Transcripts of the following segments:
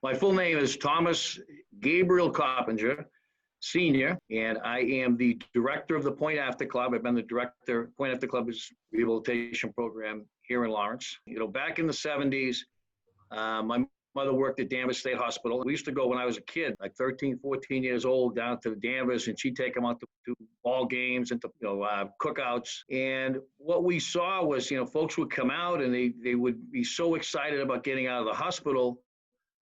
My full name is Thomas Gabriel Coppinger, Senior, and I am the director of the Point After Club. I've been the director. Point After Club's rehabilitation program here in Lawrence. Back in the 70s, my mother worked at Danvers State Hospital. We used to go when I was a kid, like 13, 14 years old, down to Danvers, and she'd take them out to ball games and to cookouts. And what we saw was, folks would come out and they would be so excited about getting out of the hospital.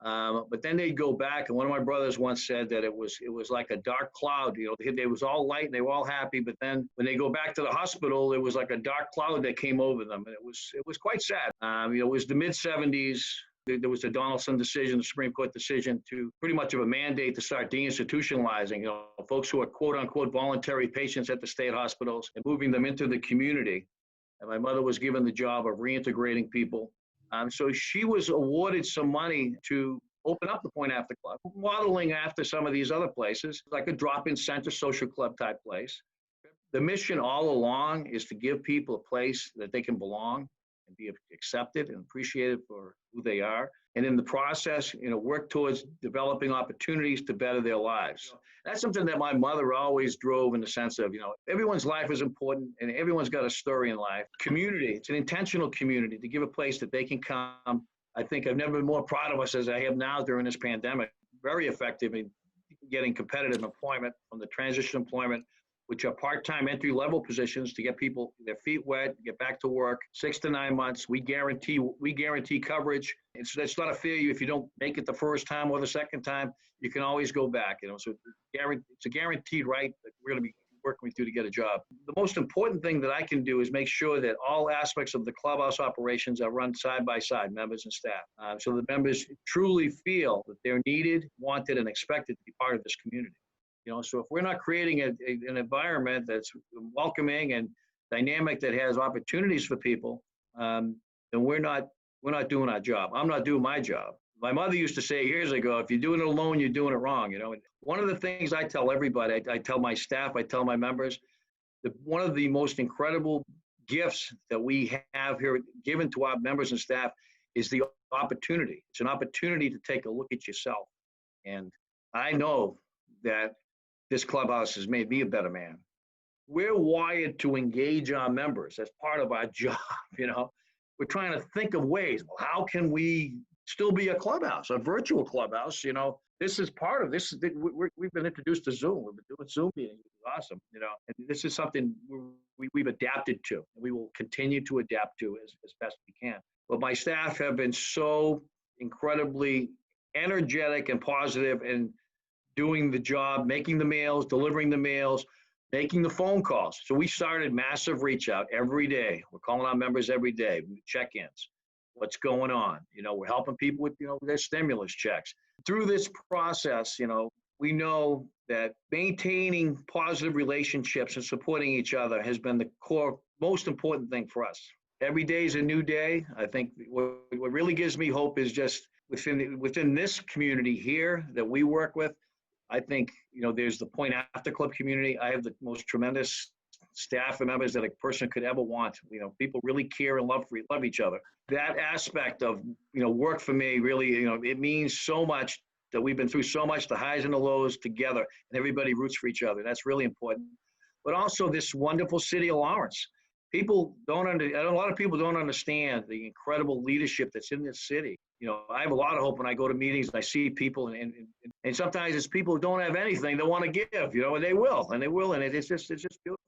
But then they'd go back, and one of my brothers once said that it was like a dark cloud. They was all light and they were all happy, but then when they go back to the hospital, it was like a dark cloud that came over them, and it was quite sad. It was the mid 70s. There was the Donaldson decision, the Supreme Court decision, to pretty much of a mandate to start deinstitutionalizing, folks who are quote unquote voluntary patients at the state hospitals and moving them into the community. And my mother was given the job of reintegrating people. So she was awarded some money to open up the Point After Club, modeling after some of these other places, like a drop-in center, social club type place. The mission all along is to give people a place that they can belong and be accepted and appreciated for who they are. And in the process, work towards developing opportunities to better their lives. That's something that my mother always drove, in the sense of, everyone's life is important and everyone's got a story in life. Community, it's an intentional community to give a place that they can come. I think I've never been more proud of us as I have now during this pandemic. Very effective in getting competitive employment from the transition employment, which are part-time entry-level positions to get people their feet wet, get back to work, 6 to 9 months. We guarantee coverage. It's not a failure if you don't make it the first time or the second time. You can always go back. So it's a guaranteed right that we're going to be working with you to get a job. The most important thing that I can do is make sure that all aspects of the clubhouse operations are run side by side, members and staff, so the members truly feel that they're needed, wanted, and expected to be part of this community. So if we're not creating an environment that's welcoming and dynamic, that has opportunities for people, then we're not doing our job. I'm not doing my job. My mother used to say years ago, if you're doing it alone, you're doing it wrong. And one of the things I tell everybody, I tell my staff, I tell my members, that one of the most incredible gifts that we have here given to our members and staff is the opportunity. It's an opportunity to take a look at yourself. And I know that this clubhouse has made me a better man. We're wired to engage our members. That's part of our job. We're trying to think of ways. Well, how can we still be a clubhouse, a virtual clubhouse? This is part of this. We've been introduced to Zoom. We've been doing Zoom meetings. It's awesome. And this is something we've adapted to, and we will continue to adapt to as best we can. But my staff have been so incredibly energetic and positive and doing the job, making the mails, delivering the mails, making the phone calls. So we started massive reach out every day. We're calling our members every day, check-ins. What's going on? We're helping people with, their stimulus checks. Through this process, we know that maintaining positive relationships and supporting each other has been the core, most important thing for us. Every day is a new day. I think what really gives me hope is just within this community here that we work with. I think, there's the Point After Club community. I have the most tremendous staff and members that a person could ever want. People really care and love each other. That aspect of, work for me really, it means so much that we've been through so much, the highs and the lows together, and everybody roots for each other. That's really important. But also this wonderful city of Lawrence. A lot of people don't understand the incredible leadership that's in this city. I have a lot of hope when I go to meetings and I see people, and sometimes it's people who don't have anything they want to give, and they will, and it's just beautiful.